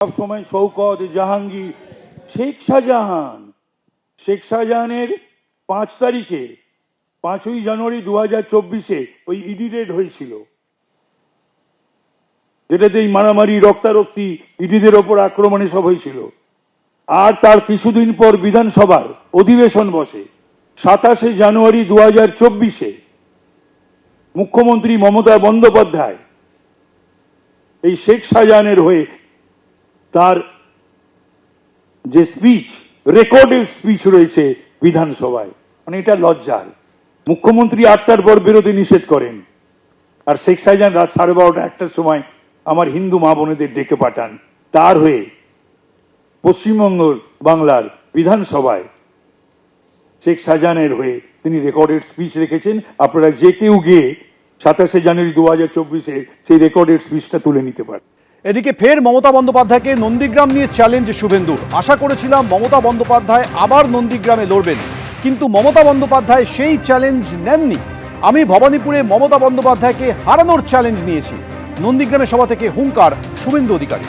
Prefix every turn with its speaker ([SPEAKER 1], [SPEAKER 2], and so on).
[SPEAKER 1] সব সময় শৌকত, জাহাঙ্গীর, শেখ শাহজাহানের 5 তারিখে 5ই জানুয়ারি 2024 ওই ইডি রেড হয়েছিল, যেটাতে এই মারামারি, রক্তারক্তি, ইডিদের ওপর আক্রমণে সব হয়েছিল। আর তার কিছুদিন পর বিধানসভার অধিবেশন বসে 27শে জানুয়ারি 2024। মুখ্যমন্ত্রী মমতা বন্দ্যোপাধ্যায় এই শেখ শাহজাহানের হয়ে তার যে স্পিচ, রেকর্ডেড স্পিচ রয়েছে বিধানসভায়, মানে এটা লজ্জার। মুখ্যমন্ত্রী 8টার পর বেরোতে নিষেধ করেন, আর শেখ শাহজাহান রাত 12:30 1টার সময় আমার হিন্দু মা বোনেদের ডেকে পাঠান। তার হয়ে পশ্চিমবঙ্গ বাংলার বিধানসভায় শেখ শাহজাহানের হয়ে তিনি রেকর্ডেড স্পিচ রেখেছেন। আপনারা যে কেউ গিয়ে 27শে জানুয়ারি 2024 সেই রেকর্ডেড স্পিচটা তুলে নিতে পারেন।
[SPEAKER 2] এদিকে ফের মমতা বন্দ্যোপাধ্যায়কে নন্দীগ্রাম নিয়ে চ্যালেঞ্জ শুভেন্দুর। আশা করেছিলাম মমতা বন্দ্যোপাধ্যায় আবার নন্দীগ্রামে লড়বেন, কিন্তু মমতা বন্দ্যোপাধ্যায় সেই চ্যালেঞ্জ নেননি। আমি ভবানীপুরে মমতা বন্দ্যোপাধ্যায়কে হারানোর চ্যালেঞ্জ নিয়েছি। নন্দীগ্রামে সভা থেকে হুঙ্কার শুভেন্দু অধিকারী।